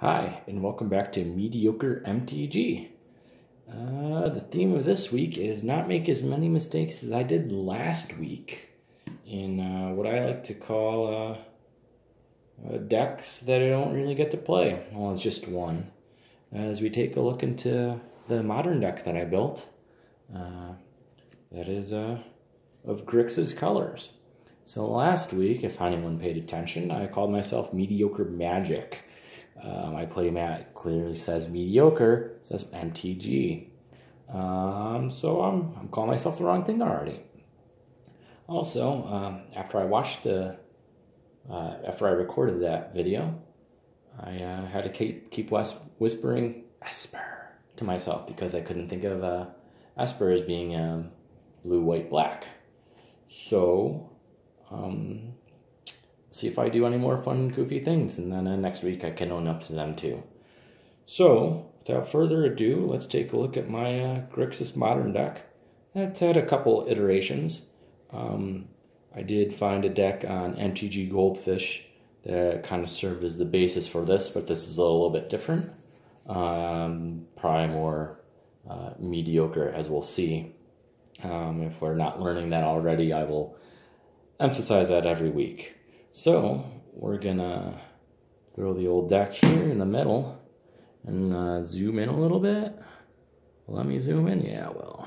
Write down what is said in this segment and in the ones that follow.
Hi, and welcome back to Mediocre MTG. The theme of this week is not make as many mistakes as I did last week in what I like to call decks that I don't really get to play. Well, it's just one. As we take a look into the modern deck that I built, that is of Grixis colors. So last week, if anyone paid attention, I called myself Mediocre Magic. My playmat clearly says mediocre, it says MTG. So I'm calling myself the wrong thing already. Also, after I recorded that video, I had to keep whispering Esper to myself because I couldn't think of Esper as being blue, white, black. So, see if I do any more fun, goofy things, and then next week I can own up to them too. So, without further ado, let's take a look at my Grixis Modern deck. It's had a couple iterations. I did find a deck on MTG Goldfish that kind of served as the basis for this, but this is a little bit different. Probably more mediocre, as we'll see. If we're not learning that already, I will emphasize that every week. So, we're gonna throw the old deck here in the middle and zoom in a little bit. Let me zoom in, yeah, I will.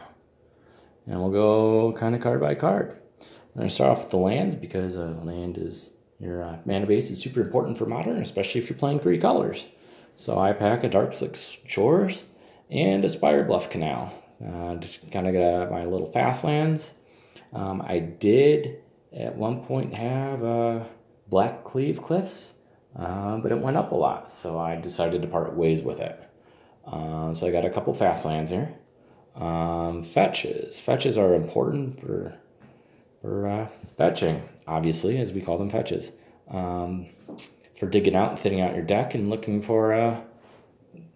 And we'll go kind of card by card. I'm gonna start off with the lands because land is, your mana base is super important for Modern, especially if you're playing 3 colors. So I pack a Darkslick Shores and a Spirebluff Canal. Just kind of got my little fast lands. I did at one point have Black Cleave Cliffs, but it went up a lot, so I decided to part ways with it. So I got a couple fast lands here. Fetches. Fetches are important for fetching, obviously, as we call them fetches. For digging out and thinning out your deck and looking for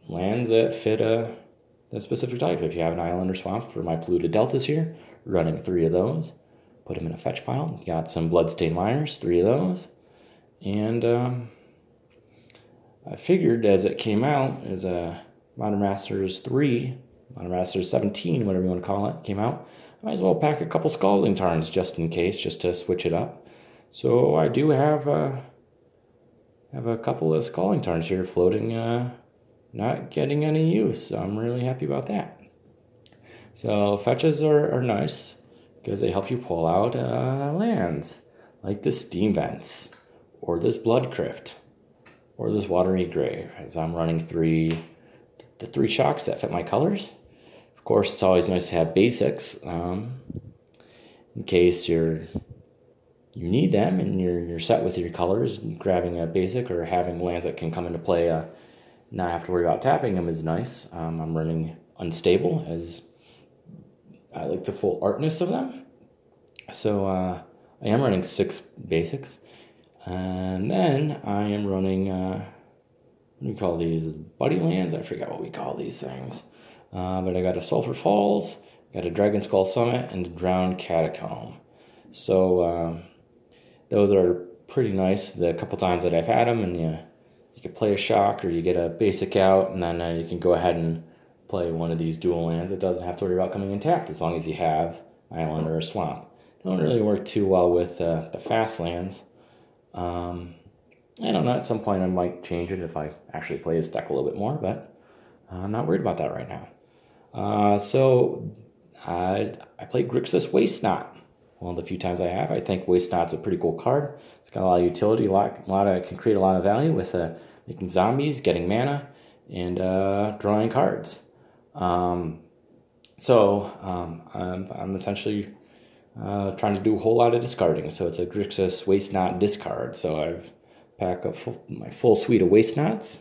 lands that fit that specific type. If you have an island or swamp, for my polluted deltas here, running 3 of those. Put them in a fetch pile. Got some Bloodstained Miners, 3 of those. And I figured as it came out, as Modern Masters 3, Modern Masters 17, whatever you want to call it, came out, I might as well pack a couple Scalding Tarns just in case, just to switch it up. So I do have a couple of Scalding Tarns here floating, not getting any use. So I'm really happy about that. So fetches are nice, because they help you pull out lands, like this Steam Vents, or this Blood Crypt, or this Watery Grave, as I'm running the 3 shocks that fit my colors. Of course, it's always nice to have basics, in case you need them, and you're set with your colors. Grabbing a basic, or having lands that can come into play, not have to worry about tapping them is nice. I'm running Unstable, as I like the full artness of them. So I am running 6 basics. And then I am running, what do we call these? Buddy lands? I forgot what we call these things. But I got a Sulphur Falls, got a Dragon Skull Summit, and a Drowned Catacomb. So those are pretty nice. The couple times that I've had them, and you can play a shock, or you get a basic out, and then you can go ahead and play one of these dual lands. It doesn't have to worry about coming in tapped as long as you have island or a swamp. Don't really work too well with the fast lands. I don't know, at some point I might change it if I actually play this deck a little bit more, but I'm not worried about that right now. So I played Grixis Waste Not. One of the few times I have. I think Waste Not's a pretty cool card. It's got a lot of utility, can create a lot of value with making zombies, getting mana, and drawing cards. I'm essentially trying to do a whole lot of discarding. So it's a Grixis Waste Not discard. So I've packed my full suite of Waste Nots,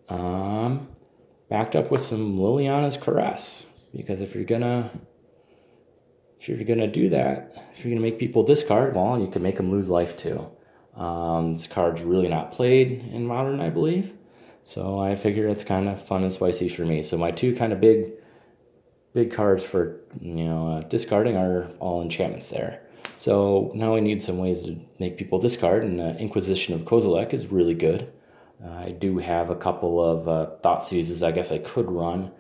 backed up with some Liliana's Caress, because if you're gonna do that, if you're gonna make people discard, well, you can make them lose life too. This card's really not played in Modern, I believe. So I figured it's kind of fun and spicy for me. So my 2 kind of big cards for discarding are all enchantments there. So now we need some ways to make people discard, and Inquisition of Kozilek is really good. I do have a couple of thought seizes I guess I could run.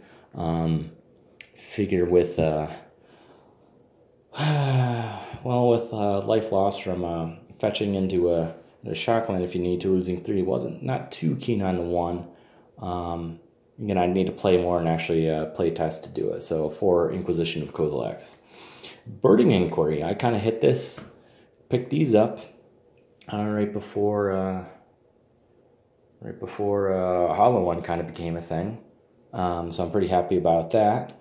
Figure with with life loss from fetching into a shockland if you need to, losing 3, not too keen on the 1. Again, I'd need to play more and actually play test to do it. So 4 Inquisition of Kozilek's. Birding Inquiry, I kind of hit this, picked these up right before Hollow One kind of became a thing. So I'm pretty happy about that.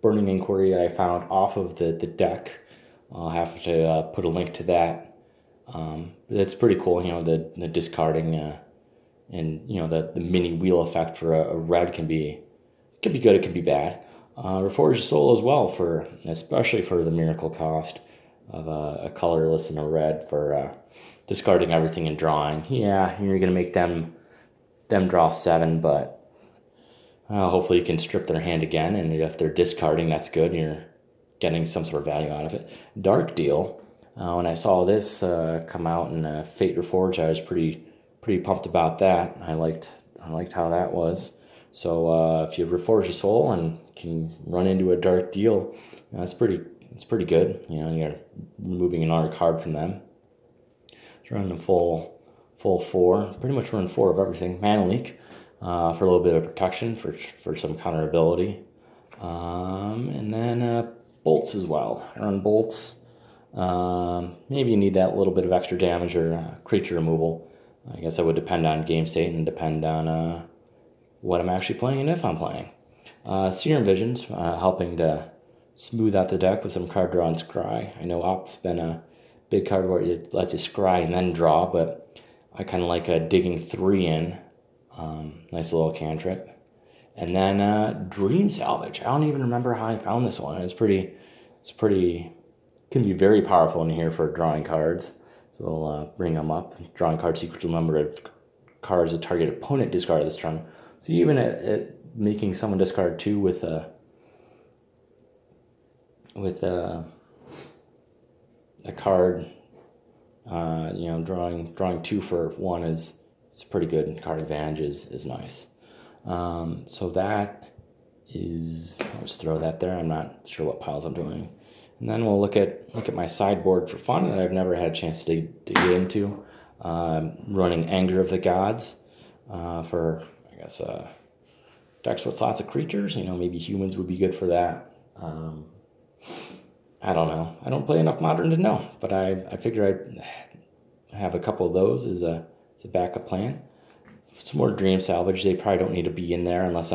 Burning Inquiry I found off of the deck. I'll have to put a link to that. It's pretty cool, you know, the discarding and, you know, the mini wheel effect for a red can be good, it can be bad. Reforged Soul as well, especially for the miracle cost of a colorless and a red for discarding everything and drawing. Yeah, you're going to make them draw 7, but hopefully you can strip their hand again, and if they're discarding, that's good. You're getting some sort of value out of it. Dark Deal. When I saw this come out in Fate Reforged, I was pretty pumped about that. I liked how that was. So if you reforge a soul and can run into a Dark Deal, it's pretty good. You know, you're removing another card from them. It's running a full 4. Pretty much run 4 of everything. Mana Leak. For a little bit of protection, for some counterability. And then bolts as well. I run bolts. Maybe you need that little bit of extra damage or creature removal. I guess that would depend on game state and depend on what I'm actually playing and if I'm playing. Serum Visions, helping to smooth out the deck with some card draw and scry. I know Opt's been a big card where it lets you scry and then draw, but I kind of like digging 3 in. Nice little cantrip. And then Dream Salvage. I don't even remember how I found this one. It's pretty, can be very powerful in here for drawing cards. So we'll bring them up. Drawing cards equal to the number of cards a target opponent discarded this turn. So even at making someone discard 2 with a card, you know, drawing 2 for 1 is pretty good, and card advantage is nice. So that is, I'll just throw that there. I'm not sure what piles I'm doing. And then we'll look at my sideboard for fun that I've never had a chance to get into. Running Anger of the Gods for, I guess, decks with lots of creatures. You know, maybe humans would be good for that. I don't know. I don't play enough Modern to know, but I figure I'd have a couple of those as a backup plan. Some more Dream Salvage. They probably don't need to be in there unless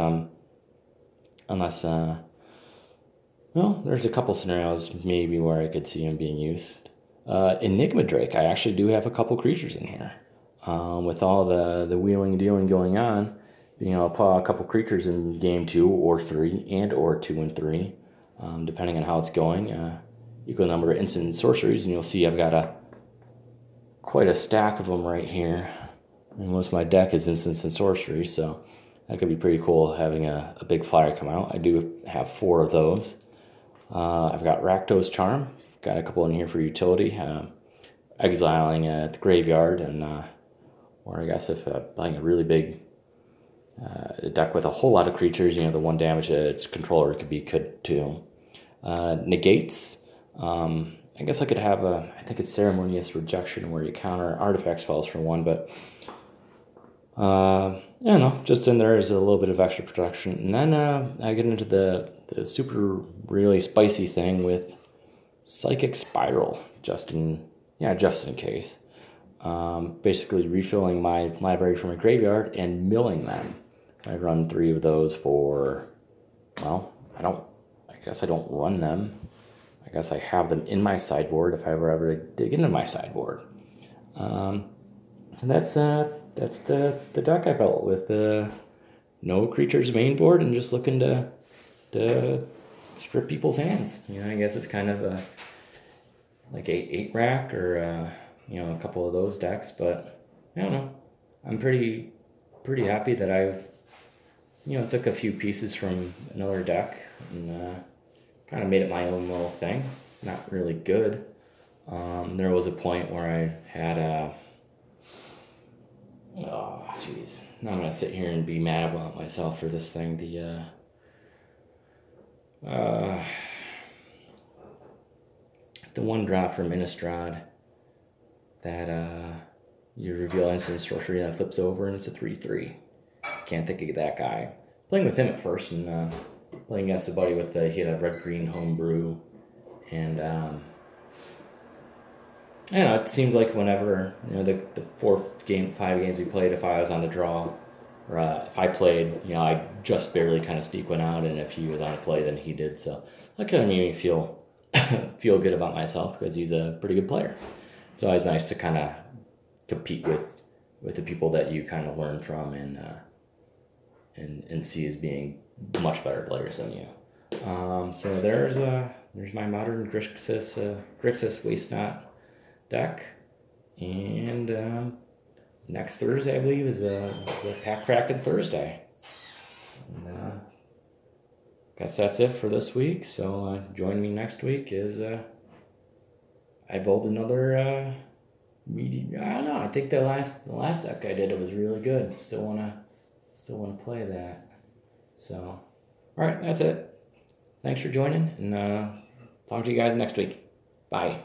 well, there's a couple scenarios maybe where I could see them being used. Enigma Drake. I actually do have a couple creatures in here. With all the wheeling and dealing going on, you know, I'll pull a couple creatures in game 2 or 3 or 2 and 3, depending on how it's going. Equal number of instant and sorceries, and you'll see I've got quite a stack of them right here. And most of my deck is instants and sorceries, so that could be pretty cool having a big flyer come out. I do have 4 of those. I've got Rakdos Charm. Got a couple in here for utility. Exiling at the graveyard, and or I guess if playing a really big deck with a whole lot of creatures, you know, the 1 damage that its controller could be too. Negates. I guess I could have I think it's Ceremonious Rejection, where you counter artifact spells for 1, but you know, just in there is a little bit of extra protection. And then I get into the super really spicy thing with Psychic Spiral, just in case. Basically refilling my library from a graveyard and milling them. So I run 3 of those for, well, I guess I don't run them. I guess I have them in my sideboard if I ever dig into my sideboard. And that's the deck I built with no creatures main board and just looking to strip people's hands. You know, I guess it's kind of like a 8-rack or you know, a couple of those decks, but I don't know. I'm pretty happy that I've, you know, took a few pieces from another deck and kind of made it my own little thing. It's not really good. There was a point where I had Oh, jeez. Now I'm gonna sit here and be mad about myself for this thing. The one drop from Innistrad that you reveal instant sorcery and it flips over and it's a 3/3. Can't think of that guy. Playing with him at first and playing against a buddy with he had a red-green homebrew, and I don't know, it seems like whenever, the 5 games we played, if I was on the draw, or if I played, I just barely kind of sneak one out, and if he was on a play, then he did. So that kind of made me feel good about myself, because he's a pretty good player. It's always nice to kind of compete with the people that you kind of learn from and see as being much better players than you. So there's my modern Grixis Waste Not deck, and next Thursday I believe is a pack cracking Thursday. And, guess that's it for this week. So join me next week as I build another I don't know. I think the last deck I did, it was really good. Still wanna play that. So, all right, that's it. Thanks for joining, and talk to you guys next week. Bye.